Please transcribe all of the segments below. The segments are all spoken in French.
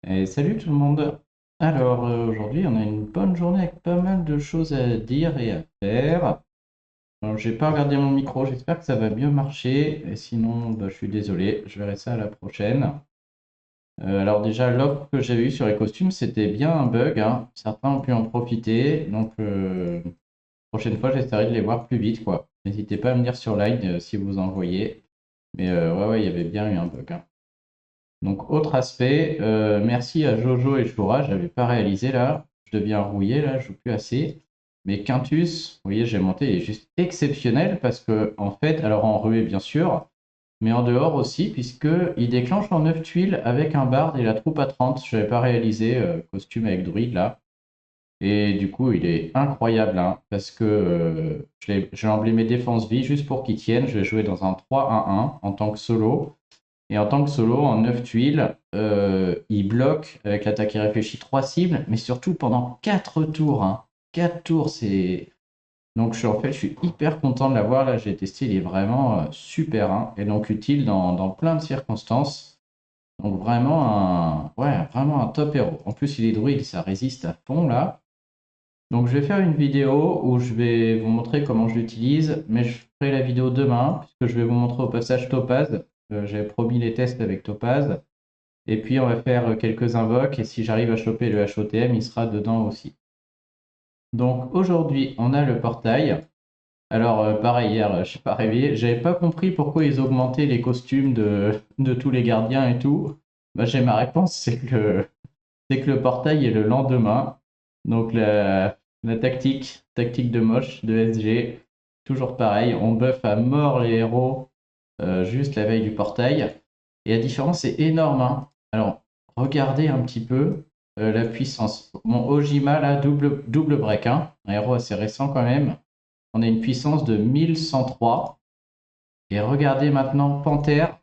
Et salut tout le monde. Alors aujourd'hui on a une bonne journée avec pas mal de choses à dire et à faire. Alors, j'ai pas regardé mon micro, j'espère que ça va mieux marcher. Et sinon, bah, je suis désolé, je verrai ça à la prochaine. Alors déjà l'offre que j'ai eue sur les costumes c'était bien un bug, hein. Certains ont pu en profiter. Donc prochaine fois j'essaierai de les voir plus vite quoi. N'hésitez pas à me dire sur Line si vous en voyez. Mais ouais, il y avait bien eu un bug, hein. Donc, autre aspect, merci à Jojo et Shura, je n'avais pas réalisé là, je deviens rouillé là, je joue plus assez. Mais Quintus, vous voyez, j'ai monté, il est juste exceptionnel parce que, en fait, alors en ruée bien sûr, mais en dehors aussi, puisqu'il déclenche en 9 tuiles avec un bard et la troupe à 30. Je n'avais pas réalisé, costume avec druide là. Et du coup, il est incroyable, hein, parce que j'ai emblémé défense vie juste pour qu'il tienne. Je vais jouer dans un 3-1-1 en tant que solo. Et en tant que solo, en 9 tuiles, il bloque avec l'attaque irréfléchie 3 cibles, mais surtout pendant 4 tours, hein. 4 tours, c'est. Donc je suis hyper content de l'avoir. Là, j'ai testé, il est vraiment super, hein, et donc utile dans plein de circonstances. Donc vraiment un top héros. En plus, il est druide, ça résiste à fond là. Donc je vais faire une vidéo où je vais vous montrer comment je l'utilise, mais je ferai la vidéo demain, puisque je vais vous montrer au passage Topaz. J'avais promis les tests avec Topaz. Et puis on va faire quelques invoques, et si j'arrive à choper le HOTM, il sera dedans aussi. Donc aujourd'hui, on a le portail. Alors pareil, hier, je ne suis pas réveillé, j'avais pas compris pourquoi ils augmentaient les costumes de tous les gardiens et tout. Bah, j'ai ma réponse, c'est que le portail est le lendemain. Donc la tactique de moche de SG, toujours pareil, on buff à mort les héros juste la veille du portail. Et la différence est énorme, hein. Alors, regardez un petit peu la puissance. Mon Ojima, là, double break, hein. Un héros assez récent quand même. On a une puissance de 1103. Et regardez maintenant Panthère,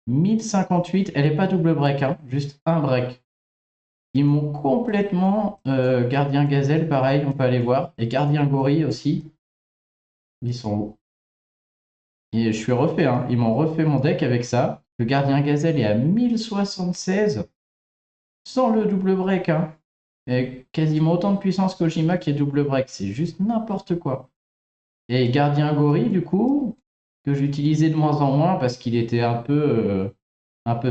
1058. Elle n'est pas double break, hein, juste un break. Ils m'ont complètement. Gardien Gazelle, pareil, on peut aller voir. Et Gardien Gorille aussi. Ils sont où? Et je suis refait, hein. Ils m'ont refait mon deck avec ça. Le Gardien Gazelle est à 1076 sans le double break, hein. Et quasiment autant de puissance qu'Ojima qui est double break. C'est juste n'importe quoi. Et Gardien Gorille, du coup, que j'utilisais de moins en moins parce qu'il était un peu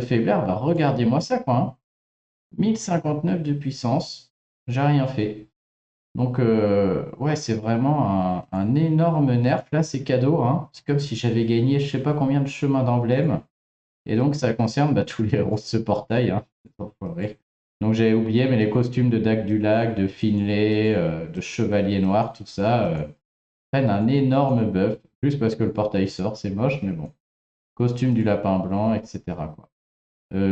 faiblard, bah regardez-moi ça, quoi, hein. 1059 de puissance, j'ai rien fait. Donc, ouais, c'est vraiment un énorme nerf. Là, c'est cadeau, hein. C'est comme si j'avais gagné je sais pas combien de chemins d'emblème. Et donc, ça concerne bah, tous les héros de ce portail, hein. Donc, j'avais oublié, mais les costumes de Dac du Lac, de Finlay, de Chevalier Noir, tout ça, prennent un énorme buff. Juste parce que le portail sort, c'est moche, mais bon. Costume du Lapin Blanc, etc., quoi.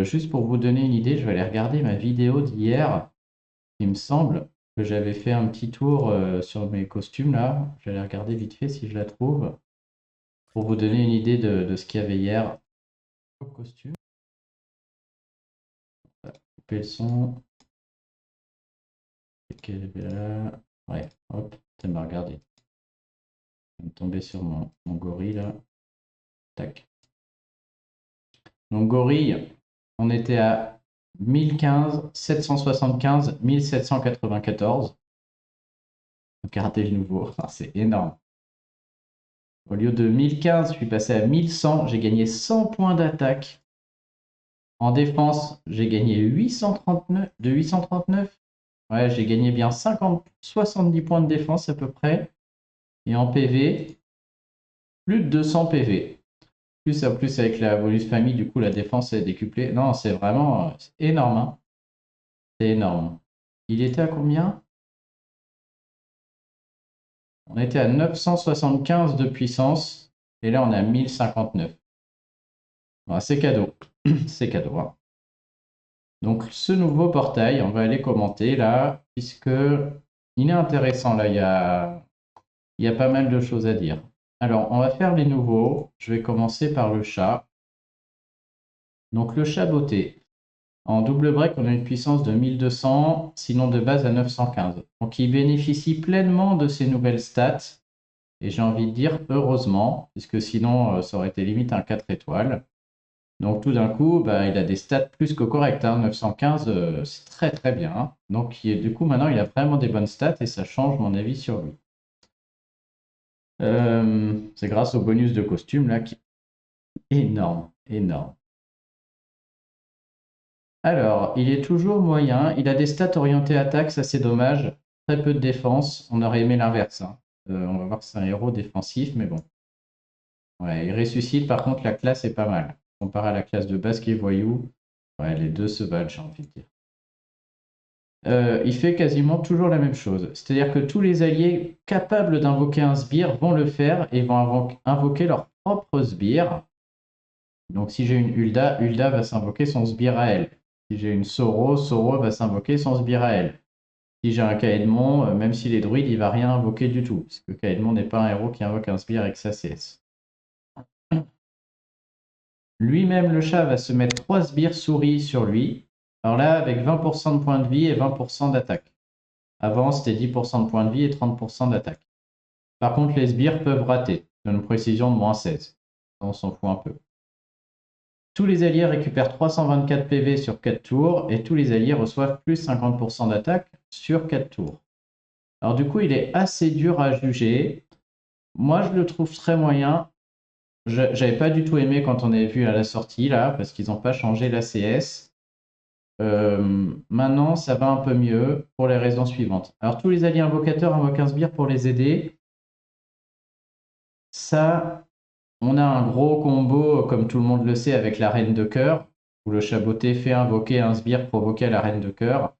Juste pour vous donner une idée, je vais aller regarder ma vidéo d'hier. Il me semble que j'avais fait un petit tour sur mes costumes là. Je vais aller regarder vite fait si je la trouve. Pour vous donner une idée de ce qu'il y avait hier. Costume. Couper le son. Ouais, hop, ça m'a regardé. Je vais tomber sur mon gorille là. Tac. Donc gorille, on était à 1015, 775, 1794. Regardez le nouveau, c'est énorme. Au lieu de 1015, je suis passé à 1100, j'ai gagné 100 points d'attaque. En défense, j'ai gagné 839, de 839. Ouais, j'ai gagné bien 70 points de défense à peu près. Et en PV, plus de 200 PV. Plus en plus avec la bonus famille, du coup la défense est décuplée. Non, c'est vraiment énorme, hein. C'est énorme. Il était à combien? On était à 975 de puissance. Et là, on est à 1059. Voilà, c'est cadeau. C'est cadeau, hein. Donc, ce nouveau portail, on va aller commenter là, puisque il est intéressant. Là, il y a pas mal de choses à dire. Alors, on va faire les nouveaux. Je vais commencer par le chat. Donc, le chat beauté. En double break, on a une puissance de 1200, sinon de base à 915. Donc, il bénéficie pleinement de ces nouvelles stats. Et j'ai envie de dire heureusement, puisque sinon, ça aurait été limite un 4 étoiles. Donc tout d'un coup, bah, il a des stats plus que corrects, hein. 915, c'est très très bien, hein. Donc du coup, maintenant, il a vraiment des bonnes stats et ça change mon avis sur lui. C'est grâce au bonus de costume là qui est énorme, énorme. Alors, il est toujours moyen. Il a des stats orientées attaque, ça c'est dommage. Très peu de défense. On aurait aimé l'inverse, hein. On va voir que c'est un héros défensif, mais bon. Ouais, il ressuscite. Par contre, la classe est pas mal. Comparé à la classe de base qui est voyou, ouais, les deux se valent, j'ai envie de dire. Il fait quasiment toujours la même chose. C'est-à-dire que tous les alliés capables d'invoquer un sbire vont le faire et vont invoquer leur propre sbire. Donc si j'ai une Hulda, Hulda va s'invoquer son sbire à elle. Si j'ai une Soro, Soro va s'invoquer son sbire à elle. Si j'ai un Caedmon, même s'il est druide, il va rien invoquer du tout. Parce que Caedmon n'est pas un héros qui invoque un sbire avec sa CS. Lui-même, le chat, va se mettre 3 sbires souris sur lui. Alors là, avec 20% de points de vie et 20% d'attaque. Avant, c'était 10% de points de vie et 30% d'attaque. Par contre, les sbires peuvent rater. Une précision de -16. On s'en fout un peu. Tous les alliés récupèrent 324 PV sur 4 tours et tous les alliés reçoivent plus 50% d'attaque sur 4 tours. Alors du coup, il est assez dur à juger. Moi, je le trouve très moyen. J'avais pas du tout aimé quand on avait vu à la sortie, là, parce qu'ils n'ont pas changé l'ACS. Maintenant, ça va un peu mieux pour les raisons suivantes. Alors, tous les alliés invocateurs invoquent un sbire pour les aider. Ça, on a un gros combo, comme tout le monde le sait, avec la reine de cœur, où le chaboté fait invoquer un sbire provoqué à la reine de cœur.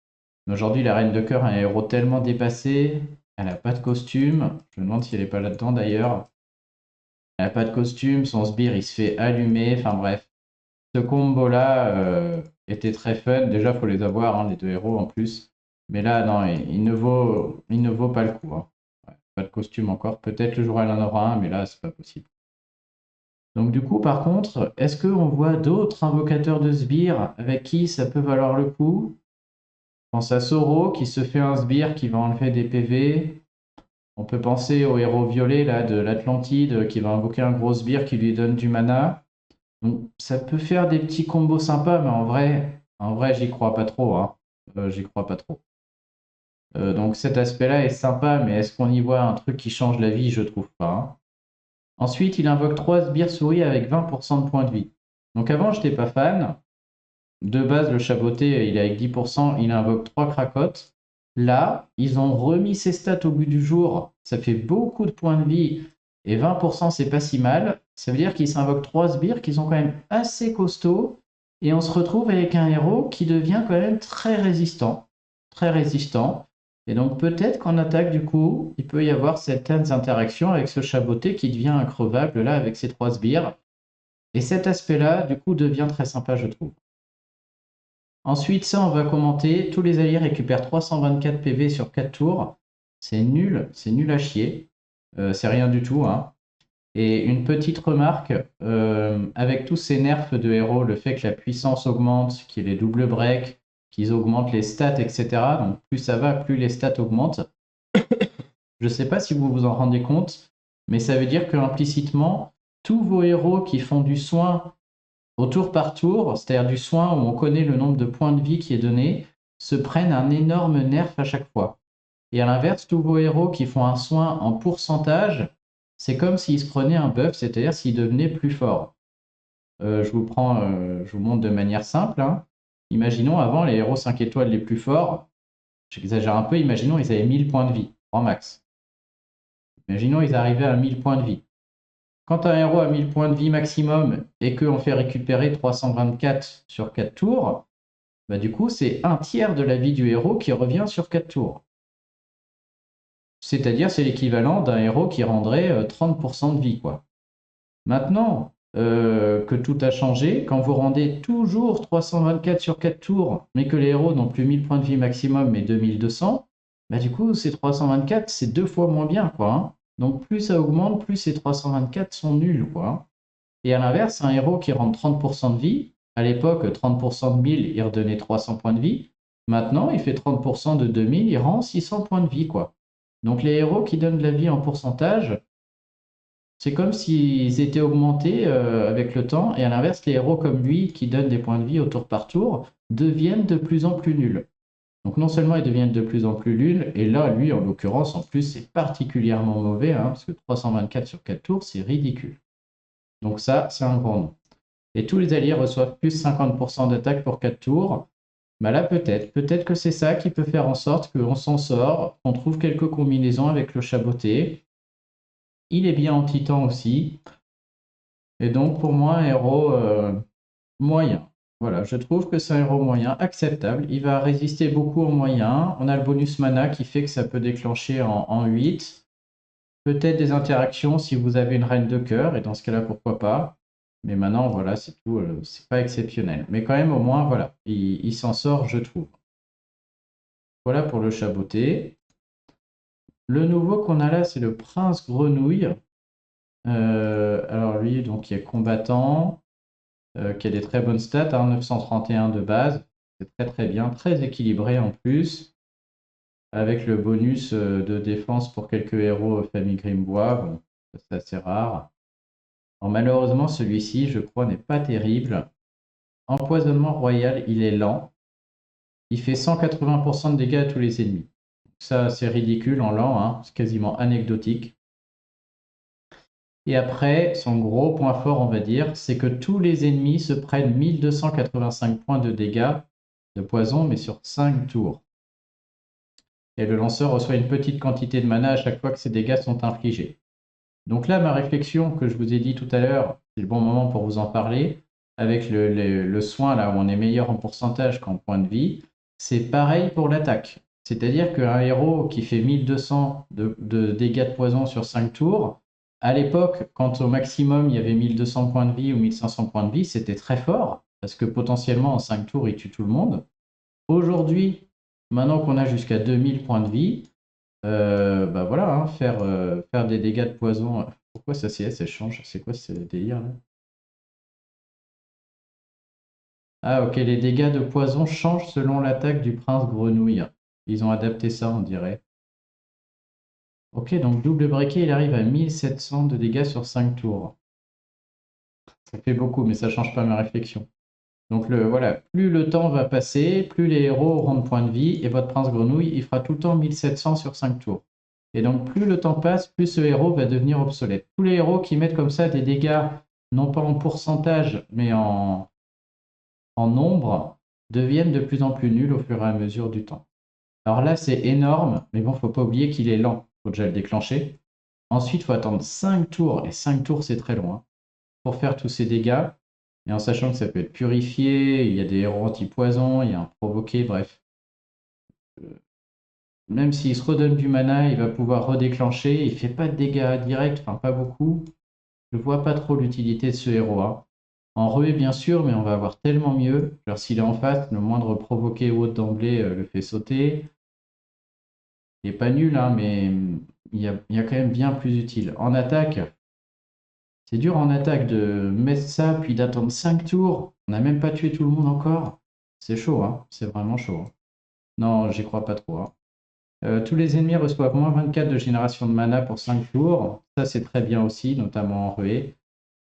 Mais aujourd'hui, la reine de cœur est un héros tellement dépassé, elle n'a pas de costume. Je me demande si elle n'est pas là-dedans d'ailleurs. Elle n'a pas de costume, son sbire il se fait allumer, enfin bref. Ce combo-là était très fun. Déjà, il faut les avoir, hein, les deux héros en plus. Mais là, non, il ne vaut pas le coup, hein. Ouais, pas de costume encore. Peut-être le jour où elle en aura un, mais là, c'est pas possible. Donc du coup, par contre, est-ce qu'on voit d'autres invocateurs de sbires avec qui ça peut valoir le coup? Je pense à Soro qui se fait un sbire qui va enlever des PV. On peut penser au héros violet là, de l'Atlantide qui va invoquer un gros sbire qui lui donne du mana. Donc ça peut faire des petits combos sympas, mais en vrai, j'y crois pas trop, hein. J'y crois pas trop. Donc cet aspect-là est sympa, mais est-ce qu'on y voit un truc qui change la vie? Je trouve pas, hein. Ensuite, il invoque 3 sbires souris avec 20% de points de vie. Donc avant, je n'étais pas fan. De base, le chaboté, il est avec 10%, il invoque 3 cracottes. Là, ils ont remis ses stats au bout du jour. Ça fait beaucoup de points de vie. Et 20%, c'est pas si mal. Ça veut dire qu'ils s'invoquent 3 sbires qui sont quand même assez costauds. Et on se retrouve avec un héros qui devient quand même très résistant. Très résistant. Et donc peut-être qu'en attaque, du coup, il peut y avoir certaines interactions avec ce chaboté qui devient increvable là avec ses 3 sbires. Et cet aspect-là, du coup, devient très sympa, je trouve. Ensuite, ça, on va commenter. Tous les alliés récupèrent 324 PV sur 4 tours. C'est nul à chier. C'est rien du tout, hein. Et une petite remarque, avec tous ces nerfs de héros, le fait que la puissance augmente, qu'il y ait les double break, qu'ils augmentent les stats, etc. Donc plus ça va, plus les stats augmentent. Je ne sais pas si vous vous en rendez compte, mais ça veut dire que implicitement, tous vos héros qui font du soin au tour par tour, c'est-à-dire du soin où on connaît le nombre de points de vie qui est donné, se prennent un énorme nerf à chaque fois. Et à l'inverse, tous vos héros qui font un soin en pourcentage, c'est comme s'ils se prenaient un buff, c'est-à-dire s'ils devenaient plus forts. Je vous montre de manière simple, hein. Imaginons avant les héros 5 étoiles les plus forts, j'exagère un peu, imaginons ils avaient 1000 points de vie, en max. Imaginons ils arrivaient à 1000 points de vie. Quand un héros a 1000 points de vie maximum et qu'on fait récupérer 324 sur 4 tours, bah du coup, c'est un tiers de la vie du héros qui revient sur 4 tours. C'est-à-dire, c'est l'équivalent d'un héros qui rendrait 30% de vie, quoi. Maintenant que tout a changé, quand vous rendez toujours 324 sur 4 tours, mais que les héros n'ont plus 1000 points de vie maximum, mais 2200, bah du coup, ces 324, c'est 2 fois moins bien, quoi, hein. Donc plus ça augmente, plus ces 324 sont nuls, quoi. Et à l'inverse, un héros qui rend 30% de vie, à l'époque, 30% de 1000, il redonnait 300 points de vie. Maintenant, il fait 30% de 2000, il rend 600 points de vie, quoi. Donc les héros qui donnent de la vie en pourcentage, C'est comme s'ils étaient augmentés avec le temps, et à l'inverse, les héros comme lui, qui donnent des points de vie au tour par tour, deviennent de plus en plus nuls. Donc non seulement ils deviennent de plus en plus nuls, et là, lui, en l'occurrence, en plus, c'est particulièrement mauvais, hein, parce que 324 sur 4 tours, c'est ridicule. Donc ça, c'est un grand nom. Et tous les alliés reçoivent plus 50% d'attaque pour 4 tours. Bah là, peut-être que c'est ça qui peut faire en sorte qu'on s'en sort, qu'on trouve quelques combinaisons avec le chaboté. Il est bien en titan aussi. Et donc, pour moi, un héros moyen. Voilà, je trouve que c'est un héros moyen, acceptable. Il va résister beaucoup en moyen. On a le bonus mana qui fait que ça peut déclencher en 8. Peut-être des interactions si vous avez une reine de cœur, et dans ce cas-là, pourquoi pas. Mais maintenant, voilà, c'est tout. C'est pas exceptionnel. Mais quand même, au moins, voilà, il s'en sort, je trouve. Voilà pour le chaboté. Le nouveau qu'on a là, c'est le prince grenouille. Alors lui, donc, il est combattant, qui a des très bonnes stats, hein, 931 de base. C'est très très bien, très équilibré en plus, avec le bonus de défense pour quelques héros famille Grimbois. Bon, c'est assez rare. Alors, malheureusement, celui-ci, je crois, n'est pas terrible. Empoisonnement royal, il est lent. Il fait 180% de dégâts à tous les ennemis. Ça, c'est ridicule en lent, hein, c'est quasiment anecdotique. Et après, son gros point fort, on va dire, c'est que tous les ennemis se prennent 1285 points de dégâts de poison, mais sur 5 tours. Et le lanceur reçoit une petite quantité de mana à chaque fois que ces dégâts sont infligés. Donc là, ma réflexion que je vous ai dit tout à l'heure, c'est le bon moment pour vous en parler, avec le soin là où on est meilleur en pourcentage qu'en point de vie, c'est pareil pour l'attaque. C'est-à-dire qu'un héros qui fait 1200 de dégâts de poison sur 5 tours, à l'époque, quand au maximum il y avait 1200 points de vie ou 1500 points de vie, c'était très fort, parce que potentiellement en 5 tours, il tue tout le monde. Aujourd'hui, maintenant qu'on a jusqu'à 2000 points de vie, bah voilà, hein, faire des dégâts de poison. Pourquoi sa CS elle change? C'est quoi ce délire là? Ah ok, les dégâts de poison changent selon l'attaque du prince grenouille. Ils ont adapté ça, on dirait. Ok, donc double briquet, il arrive à 1700 de dégâts sur 5 tours. Ça fait beaucoup, mais ça change pas ma réflexion. Donc voilà, plus le temps va passer, plus les héros auront de points de vie, et votre prince grenouille, il fera tout le temps 1700 sur 5 tours. Et donc plus le temps passe, plus ce héros va devenir obsolète. Tous les héros qui mettent comme ça des dégâts, non pas en pourcentage, mais en nombre, deviennent de plus en plus nuls au fur et à mesure du temps. Alors là, c'est énorme, mais bon, faut pas oublier qu'il est lent. Faut déjà le déclencher. Ensuite, il faut attendre 5 tours, et 5 tours, c'est très loin, pour faire tous ces dégâts. Et en sachant que ça peut être purifié, il y a des héros anti-poison, il y a un provoqué, bref. Même s'il se redonne du mana, il va pouvoir redéclencher. Il fait pas de dégâts directs, enfin pas beaucoup. Je vois pas trop l'utilité de ce héros, hein. En ruée, bien sûr, mais on va avoir tellement mieux. Genre, s'il est en face, le moindre provoqué ou autre d'emblée le fait sauter. Il est pas nul, hein, mais il y a quand même bien plus utile. En attaque, c'est dur en attaque de mettre ça, puis d'attendre 5 tours. On n'a même pas tué tout le monde encore. C'est chaud, hein. C'est vraiment chaud, hein. Non, j'y crois pas trop, hein. Tous les ennemis reçoivent moins 24 de génération de mana pour 5 tours. Ça, c'est très bien aussi, notamment en ruée.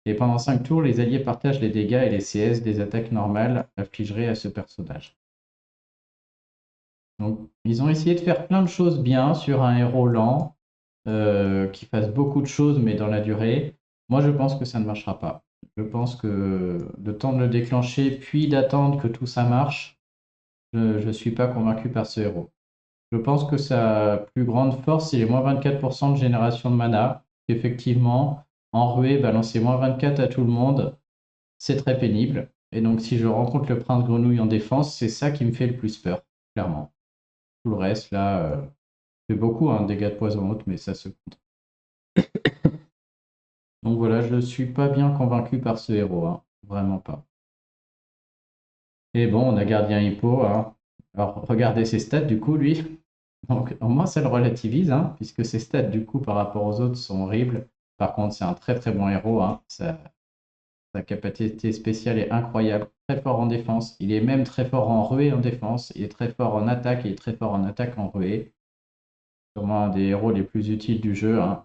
Et pendant 5 tours, les alliés partagent les dégâts et les CS des attaques normales infligées à ce personnage. Donc, ils ont essayé de faire plein de choses bien sur un héros lent, qui fasse beaucoup de choses, mais dans la durée. Moi, je pense que ça ne marchera pas. Je pense que le temps de le déclencher, puis d'attendre que tout ça marche, je ne suis pas convaincu par ce héros. Je pense que sa plus grande force, c'est les moins 24% de génération de mana. Effectivement, en ruée, balancer moins 24 à tout le monde, c'est très pénible. Et donc, si je rencontre le prince grenouille en défense, c'est ça qui me fait le plus peur, clairement. Tout le reste, là, fait beaucoup, hein, dégâts de poison haute, mais ça se compte. Donc voilà, je ne suis pas bien convaincu par ce héros, hein. Vraiment pas. Et bon, on a gardien hippo, hein. Alors, regardez ses stats, du coup, lui. Donc, au moins, ça le relativise, hein, puisque ses stats, du coup, par rapport aux autres, sont horribles. Par contre, c'est un très très bon héros, hein. Sa capacité spéciale est incroyable. Très fort en défense. Il est même très fort en ruée en défense. Il est très fort en attaque. Il est très fort en attaque en ruée. Sûrement un des héros les plus utiles du jeu, hein.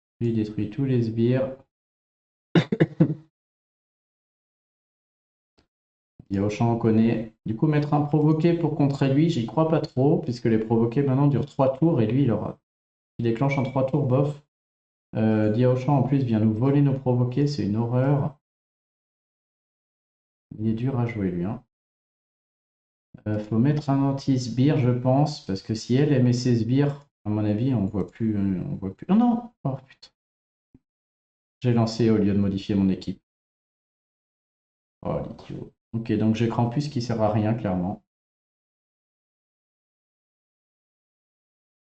Lui, il détruit tous les sbires. Il y a Auchan, on connaît. Du coup, mettre un provoqué pour contrer lui, j'y crois pas trop, puisque les provoqués maintenant durent 3 tours et lui, il déclenche en 3 tours, bof. Diaochan en plus vient nous voler nos provoqués, c'est une horreur. Il est dur à jouer lui. Hein. Faut mettre un anti-sbire, je pense, parce que si elle met ses sbires, à mon avis, on voit plus. On voit plus. Oh non! Oh putain. J'ai lancé au lieu de modifier mon équipe. Oh l'idiot. Ok, donc j'ai Krampus qui sert à rien, clairement.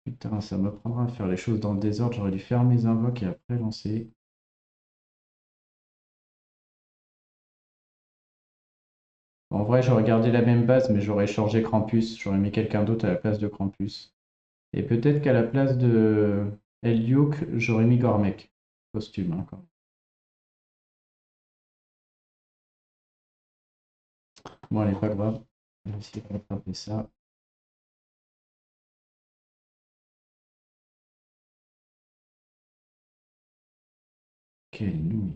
Putain, ça m'apprendra à faire les choses dans le désordre. J'aurais dû faire mes invoques et après lancer. En vrai, j'aurais gardé la même base, mais j'aurais changé Krampus. J'aurais mis quelqu'un d'autre à la place de Krampus. Et peut-être qu'à la place de Eliuk, j'aurais mis Gormek. Costume, hein, quand même. Bon, allez, pas grave. On va essayer de rattraper ça. Quelle nouille.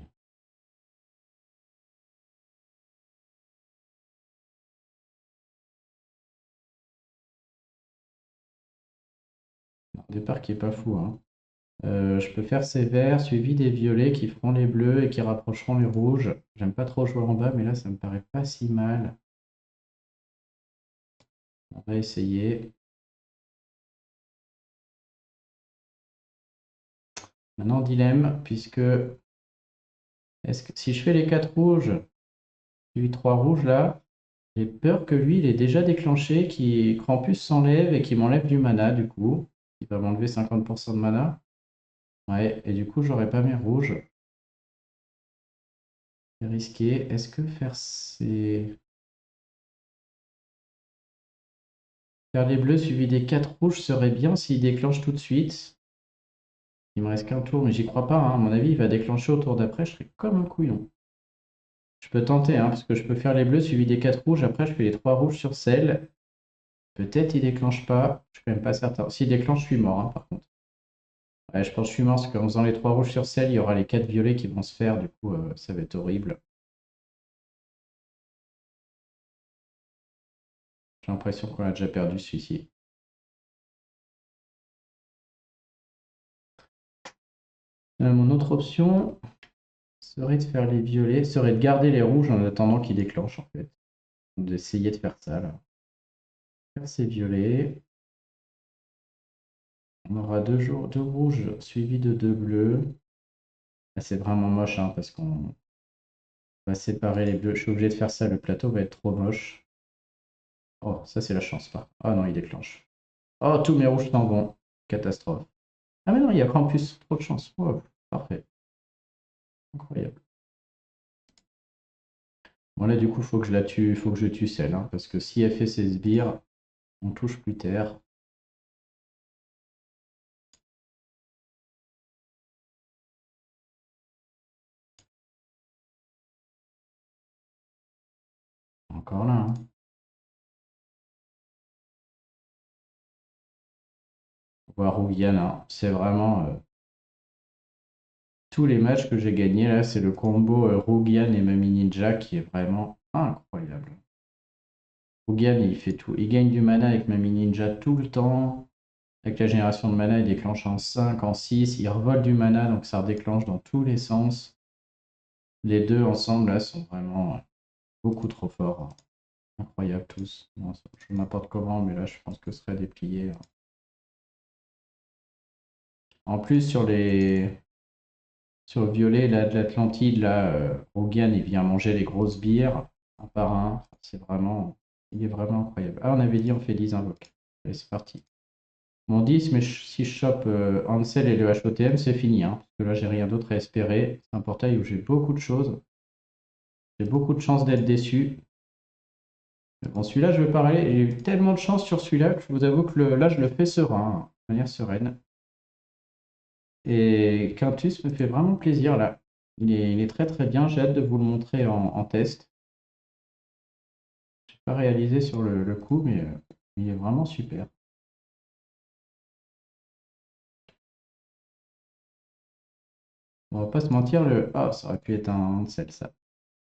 Un départ qui est pas fou, hein. Je peux faire ces verts suivis des violets qui feront les bleus et qui rapprocheront les rouges. J'aime pas trop jouer en bas, mais là, ça me paraît pas si mal. On va essayer. Maintenant, dilemme, puisque est-ce que si je fais les 4 rouges, suivi 3 rouges là, j'ai peur que lui, il est déjà déclenché, qu'il Krampus s'enlève et qu'il m'enlève du mana, du coup. Il va m'enlever 50% de mana. Ouais, et du coup, j'aurais pas mes rouges. C'est risqué. Est-ce que faire ces... Faire les bleus suivi des 4 rouges serait bien s'il déclenche tout de suite. Il me reste qu'un tour, mais j'y crois pas. Hein. À mon avis, il va déclencher au tour d'après. Je serai comme un couillon. Je peux tenter, hein, parce que je peux faire les bleus suivi des 4 rouges. Après, je fais les 3 rouges sur celle. Peut-être il déclenche pas. Je suis quand même pas certain. S'il déclenche, je suis mort, hein, par contre. Ouais, je pense que je suis mort, parce qu'en faisant les 3 rouges sur celle, il y aura les 4 violets qui vont se faire. Du coup, ça va être horrible. J'ai l'impression qu'on a déjà perdu celui-ci. Mon autre option serait de faire les violets, serait de garder les rouges en attendant qu'ils déclenchent, en fait. D'essayer de faire ça, là. Faire ces violets. On aura deux rouges suivis de 2 bleus. Là, c'est vraiment moche, hein, parce qu'on va séparer les bleus. Je suis obligé de faire ça, le plateau va être trop moche. Oh, ça c'est la chance, pas. Ah non, il déclenche. Oh, tous mes rouges s'en vont. Catastrophe. Ah mais non, il y a Krampus. Trop de chance. Oh, parfait. Incroyable. Bon là, du coup, faut que je la tue. Faut que je tue celle, hein, parce que si elle fait ses sbires, on touche plus terre. Encore là, hein. Voir Rougian, hein. C'est vraiment... tous les matchs que j'ai gagnés, là, c'est le combo Rougian et Mami Ninja qui est vraiment incroyable. Rougian, il fait tout. Il gagne du mana avec Mami Ninja tout le temps. Avec la génération de mana, il déclenche en 5, en 6. Il revole du mana, donc ça redéclenche dans tous les sens. Les deux ensemble, là, sont vraiment beaucoup trop forts. Incroyables tous. Non, ça joue n'importe comment, mais là, je pense que ce serait déplié. En plus, sur le violet là, de l'Atlantide, là, Rougian, il vient manger les grosses bières, un par un. C'est vraiment... Il est vraiment incroyable. Ah, on avait dit on fait 10 invoques. Allez, c'est parti. Mon 10, mais si je chope Ansel et le HOTM, c'est fini. Hein, parce que là, j'ai rien d'autre à espérer. C'est un portail où j'ai beaucoup de choses. J'ai beaucoup de chances d'être déçu. Mais bon, celui-là, je vais parler. J'ai eu tellement de chance sur celui-là que je vous avoue que là, je le fais serein, hein, de manière sereine. Et Quintus me fait vraiment plaisir là. Il est très très bien. J'ai hâte de vous le montrer en test. Je n'ai pas réalisé sur le coup, mais il est vraiment super. On va pas se mentir, ça aurait pu être un Hansel, ça.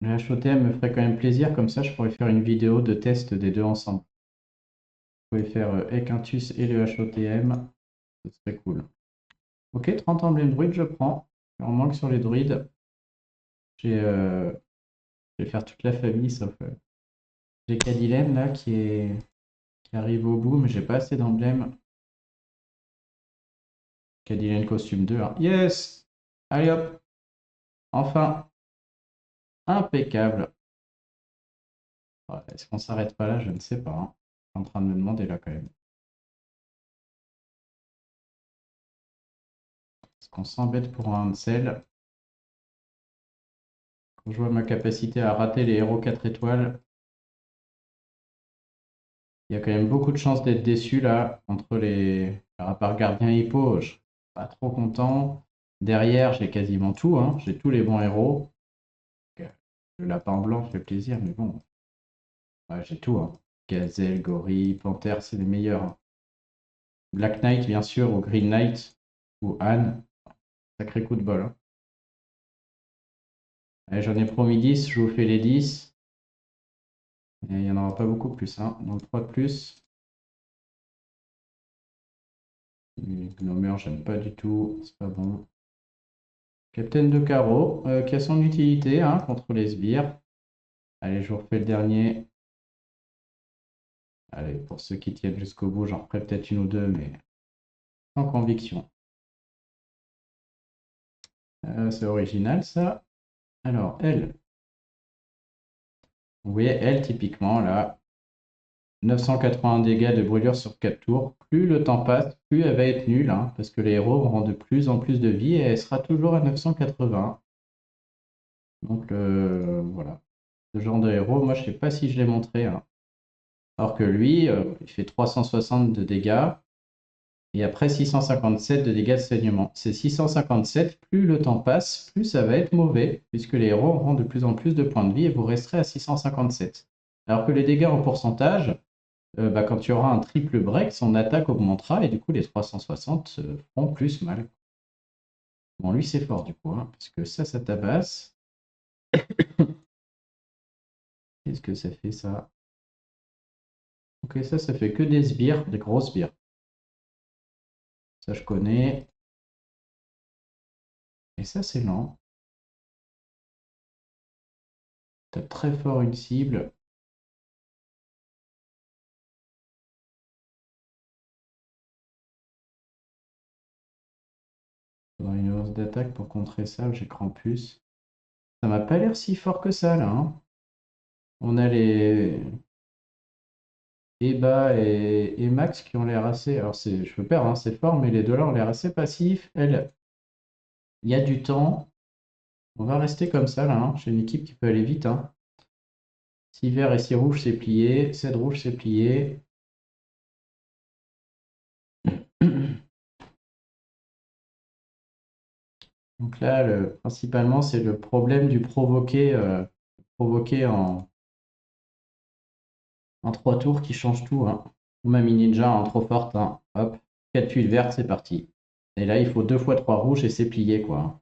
Le HOTM me ferait quand même plaisir, comme ça je pourrais faire une vidéo de test des deux ensemble. Vous pouvez faire Equintus et le HOTM, ce serait cool. Ok, 30 emblèmes druides, je prends. En manque sur les druides. Je vais faire toute la famille, sauf... j'ai Cadilem, là, qui arrive au bout, mais j'ai pas assez d'emblèmes. Cadilem costume 2, hein. Yes! Allez hop! Enfin! Impeccable! Ouais, est-ce qu'on s'arrête pas là? Je ne sais pas, hein. Je suis en train de me demander là, quand même. Est-ce qu'on s'embête pour un Hansel? Quand je vois ma capacité à rater les héros 4 étoiles, il y a quand même beaucoup de chances d'être déçu là, entre les... À part Gardien Hippo, je suis pas trop content. Derrière, j'ai quasiment tout, hein. J'ai tous les bons héros. Le lapin blanc fait plaisir, mais bon, ouais, j'ai tout, hein. Gazelle, gorille, panthère, c'est les meilleurs, hein. Black Knight, bien sûr, ou Green Knight, ou Anne. Sacré coup de bol, hein. Allez, j'en ai promis 10, je vous fais les 10. Et il n'y en aura pas beaucoup plus, hein. Donc 3 de plus. Gnomer, j'aime pas du tout, c'est pas bon. Capitaine de carreau, qui a son utilité, hein, contre les sbires. Allez, je vous refais le dernier. Allez, pour ceux qui tiennent jusqu'au bout, j'en referai peut-être une ou deux, mais sans conviction. C'est original, ça. Alors, elle. Vous voyez, elle, typiquement, là, 980 dégâts de brûlure sur 4 tours. Plus le temps passe, plus elle va être nulle, hein, parce que les héros auront de plus en plus de vie et elle sera toujours à 980. Donc, voilà. Ce genre de héros, moi, je sais pas si je l'ai montré, hein. Alors que lui, il fait 360 de dégâts et après 657 de dégâts de saignement. C'est 657, plus le temps passe, plus ça va être mauvais, puisque les héros auront de plus en plus de points de vie et vous resterez à 657. Alors que les dégâts en pourcentage, quand tu auras un triple break, son attaque augmentera et du coup les 360 feront plus mal. Bon, lui c'est fort du coup, hein, parce que ça tabasse. Qu'est-ce que ça fait ça? Ok, ça fait que des sbires, des grosses sbires. Ça je connais. Et ça c'est lent. Tape très fort une cible. Faudra une hausse d'attaque pour contrer ça, j'ai Krampus. Ça m'a pas l'air si fort que ça là, hein. On a les Eba et Max qui ont l'air assez. Alors je peux perdre, hein, c'est fort, mais les deux là ont l'air assez passifs. Elle, il y a du temps. On va rester comme ça là, hein. J'ai une équipe qui peut aller vite, hein. 6 vert et 6 rouge, c'est plié. 7 rouge, c'est plié. Donc là, principalement, c'est le problème du provoqué en 3 tours qui change tout, hein. Ou Mamie Ninja en trop forte, hein. Hop, 4 tuiles vertes, c'est parti. Et là, il faut 2 fois 3 rouges et c'est plié, quoi.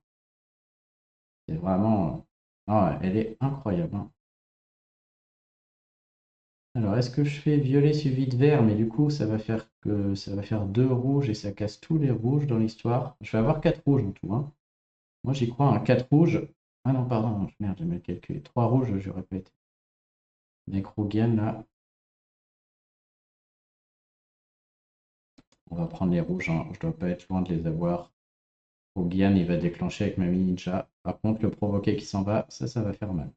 C'est vraiment... Ah, elle est incroyable, hein. Alors, est-ce que je fais violet suivi de vert, mais du coup, ça va faire 2 rouges et ça casse tous les rouges dans l'histoire. Je vais avoir 4 rouges en tout, hein. Moi, j'y crois, un 4 rouges. Ah non, pardon, merde, j'ai mal calculé. 3 rouges, je répète. Necrogian, là. On va prendre les rouges, hein. Je dois pas être loin de les avoir. Rogian, il va déclencher avec Mamie Ninja. Par contre, le provoqué qui s'en va, ça va faire mal.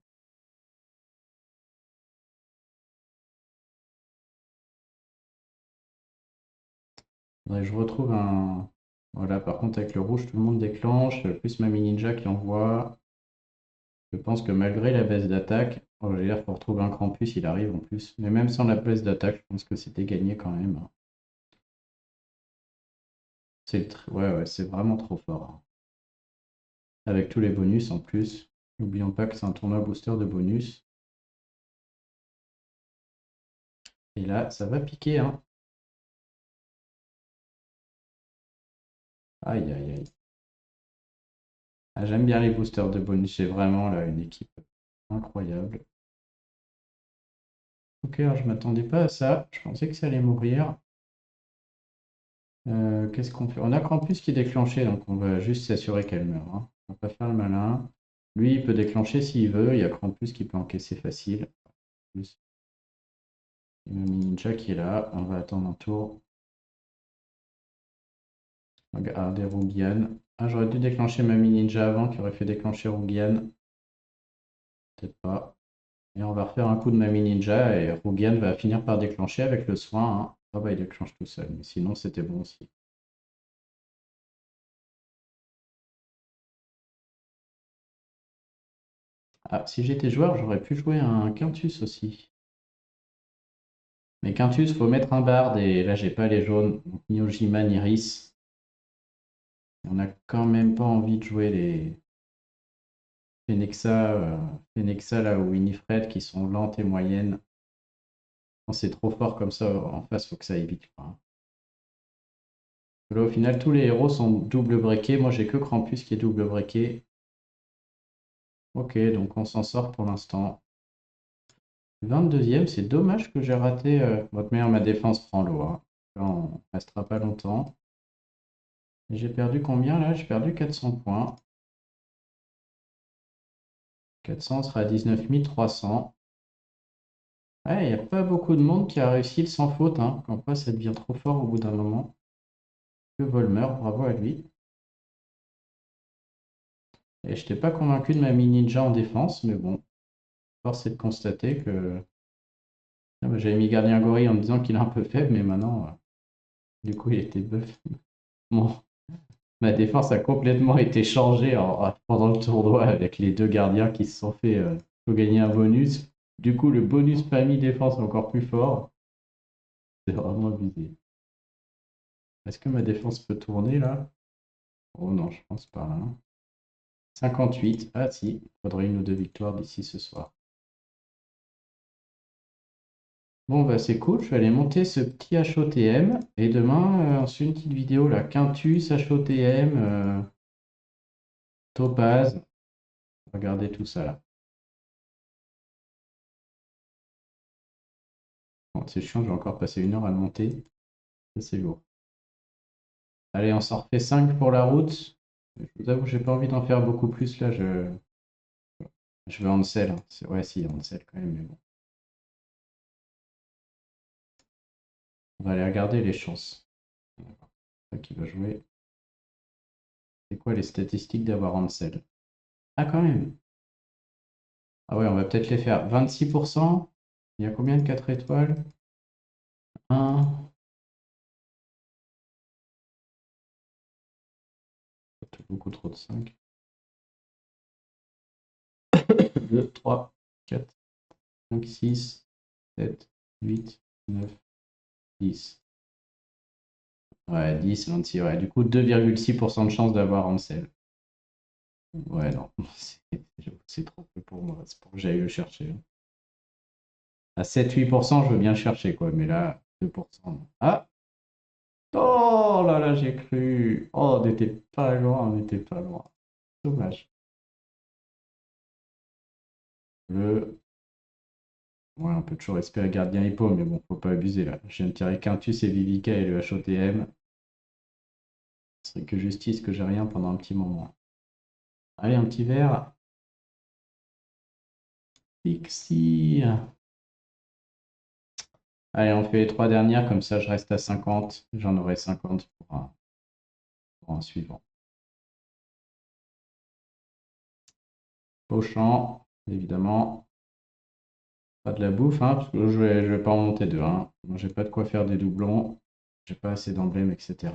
Faudrait que je retrouve un... Voilà, par contre, avec le rouge, tout le monde déclenche. Plus Mamie Ninja qui envoie. Je pense que malgré la baisse d'attaque, oh, j'ai l'air qu'on retrouve un Krampus, il arrive en plus. Mais même sans la baisse d'attaque, je pense que c'était gagné quand même, hein. Ouais, ouais, c'est vraiment trop fort, hein. Avec tous les bonus en plus. N'oublions pas que c'est un tournoi booster de bonus. Et là, ça va piquer, hein. Aïe, aïe, aïe. Ah, j'aime bien les boosters de bonus. J'ai vraiment là une équipe incroyable. Ok, alors je m'attendais pas à ça. Je pensais que ça allait mourir. Qu'est-ce qu'on fait? On a Krampus qui est déclenché, donc on va juste s'assurer qu'elle meurt, hein. On va pas faire le malin. Lui, il peut déclencher s'il veut. Il y a Krampus qui peut encaisser facile. Plus. Il y a Mami Ninja qui est là. On va attendre un tour. Regardez Rougian. Ah, j'aurais dû déclencher Mami Ninja avant, qui aurait fait déclencher Rougian. Peut-être pas. Et on va refaire un coup de Mami Ninja et Rougian va finir par déclencher avec le soin, hein. Ah bah il déclenche tout seul, mais sinon c'était bon aussi. Ah, si j'étais joueur, j'aurais pu jouer un Quintus aussi. Mais Quintus, faut mettre un bard et là j'ai pas les jaunes, donc ni Ojima ni Rhys. On a quand même pas envie de jouer les Phenexa, Phenexa là ou Winifred qui sont lentes et moyennes. Quand c'est trop fort comme ça en face, faut que ça évite, quoi. Là, au final, tous les héros sont double breakés. Moi, j'ai que Krampus qui est double breaké. Ok, donc on s'en sort pour l'instant. 22e, c'est dommage que j'ai raté. Votre meilleur, ma défense prend l'eau, hein. Là, on restera pas longtemps. Et j'ai perdu combien là? J'ai perdu 400 points. 400 sera à 19 300. Ouais, il n'y a pas beaucoup de monde qui a réussi le sans faute, hein. Comme quoi, ça devient trop fort au bout d'un moment. Que Volmer, bravo à lui. Et je n'étais pas convaincu de ma mini ninja en défense, mais bon, force est de constater que ah bah, j'avais mis gardien gorille en me disant qu'il est un peu faible, mais maintenant, du coup, il était buff. Bon, ma défense a complètement été changée pendant le tournoi avec les deux gardiens qui se sont fait gagner un bonus. Du coup, le bonus famille défense est encore plus fort. C'est vraiment abusé. Est-ce que ma défense peut tourner là? Oh non, je pense pas, hein. 58. Ah si, il faudrait une ou deux victoires d'ici ce soir. Bon, bah c'est cool, je vais aller monter ce petit HOTM. Et demain, on se fait une petite vidéo là. Quintus, HOTM, Topaz. Regardez tout ça là. Bon, c'est chiant, je vais encore passer une heure à le monter. Ça, c'est lourd. Allez, on s'en refait 5 pour la route. Je vous avoue, j'ai pas envie d'en faire beaucoup plus là. Je veux Ansel, hein. Ouais, si, Ansel quand même, mais bon. On va aller regarder les chances. Qui va jouer. C'est quoi les statistiques d'avoir Ansel? Ah, quand même. Ah ouais, on va peut-être les faire. 26%. Il y a combien de 4 étoiles? 1, beaucoup trop de 5. 2, 3, 4, 5, 6, 7, 8, 9, 10. Ouais, 10, 26. Ouais, du coup, 2,6% de chance d'avoir Ansel. Ouais, non, c'est trop peu pour moi. C'est pour que j'aille le chercher. À 7-8%, je veux bien le chercher, quoi. Mais là, 2%. Non. Ah! Oh là là, j'ai cru. Oh, on n'était pas loin, on n'était pas loin. Dommage. Le. Ouais, on peut toujours espérer gardien hippo, mais bon, faut pas abuser là. Je viens de tirer Quintus et Vivica et le HOTM. Ce serait que justice que j'ai rien pendant un petit moment. Allez, un petit verre. Pixie. Allez, on fait les 3 dernières, comme ça je reste à 50. J'en aurai 50 pour un suivant. Au champ, évidemment. Pas de la bouffe, hein, parce que je vais pas en monter deux, hein. Moi, j'ai pas de quoi faire des doublons. J'ai pas assez d'emblèmes, etc.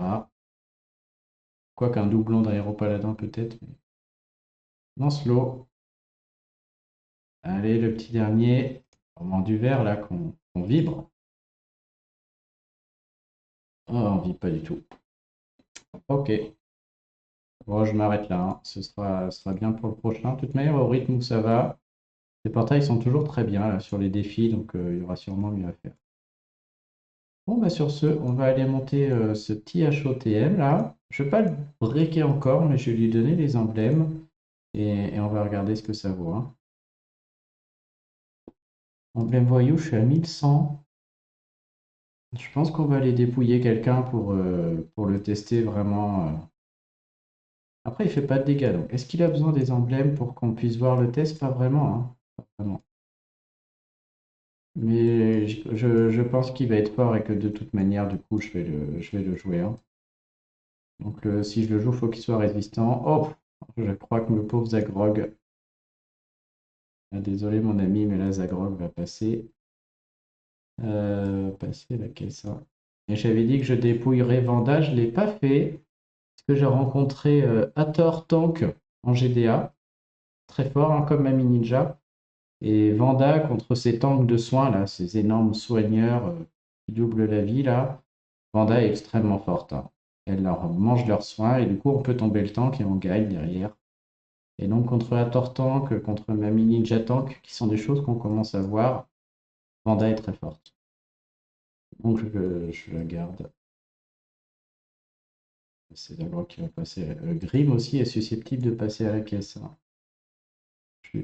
Quoique un doublon d'aéropaladin peut-être. Mais... Lancelot. Allez, le petit dernier. Moment du verre là qu'on vibre. Oh, on vibre pas du tout. Ok. Bon, je m'arrête là, hein. Ce sera bien pour le prochain. De toute manière, au rythme où ça va, les portails sont toujours très bien là, sur les défis, donc il y aura sûrement mieux à faire. Bon, bah sur ce, on va aller monter ce petit HOTM là. Je ne vais pas le breaker encore, mais je vais lui donner les emblèmes. et on va regarder ce que ça vaut, hein. Emblème voyou, je suis à 1100. Je pense qu'on va aller dépouiller quelqu'un pour le tester vraiment. Après, il fait pas de dégâts, donc est-ce qu'il a besoin des emblèmes pour qu'on puisse voir le test? Pas vraiment, hein. Pas vraiment. Mais je pense qu'il va être fort et que de toute manière, du coup, je vais le jouer, hein. Donc si je le joue, il faut qu'il soit résistant. Oh, je crois que le pauvre Zagrog. Ah, désolé mon ami, mais là Zagrog va passer. Passer la caisse, hein. Et j'avais dit que je dépouillerais Vanda, je ne l'ai pas fait. Parce que j'ai rencontré Hathor Tank en GDA. Très fort, hein, comme Mami Ninja. Et Vanda contre ces tanks de soins, là, ces énormes soigneurs qui doublent la vie, là. Vanda est extrêmement forte, hein. Elle leur mange leurs soins et du coup on peut tomber le tank et on gagne derrière. Et donc contre Hathor Tank, contre Mami Ninja Tank, qui sont des choses qu'on commence à voir, Vanda est très forte. Donc je la garde. C'est d'abord qui va passer. Grim aussi est susceptible de passer à la caisse, hein.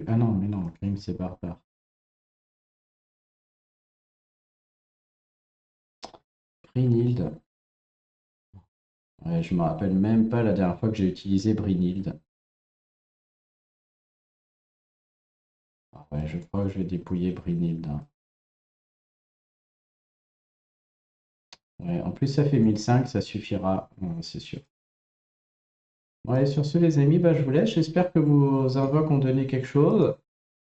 Ah non, mais non, Grim c'est barbare. Brynhild. Ouais, je me rappelle même pas la dernière fois que j'ai utilisé Brynhild. Ah ouais, je crois que je vais dépouiller Brynhild, hein. Ouais, en plus ça fait 1005, ça suffira, c'est sûr. Ouais, sur ce les amis, bah, je vous laisse. J'espère que vos invoques ont donné quelque chose.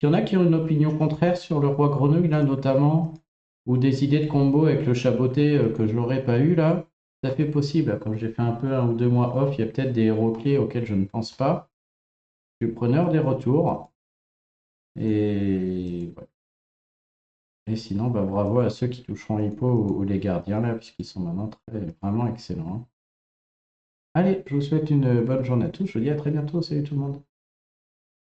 Il y en a qui ont une opinion contraire sur le roi grenouille là notamment, ou des idées de combo avec le chaboté que je n'aurais pas eu là. Ça fait possible. Comme j'ai fait un peu 1 ou 2 mois off, il y a peut-être des héros clés auxquels je ne pense pas. Je suis preneur des retours. Et, ouais. Et sinon, bah, bravo à ceux qui toucheront Hippo ou les gardiens là, puisqu'ils sont maintenant vraiment excellents, hein. Allez, je vous souhaite une bonne journée à tous. Je vous dis à très bientôt. Salut tout le monde.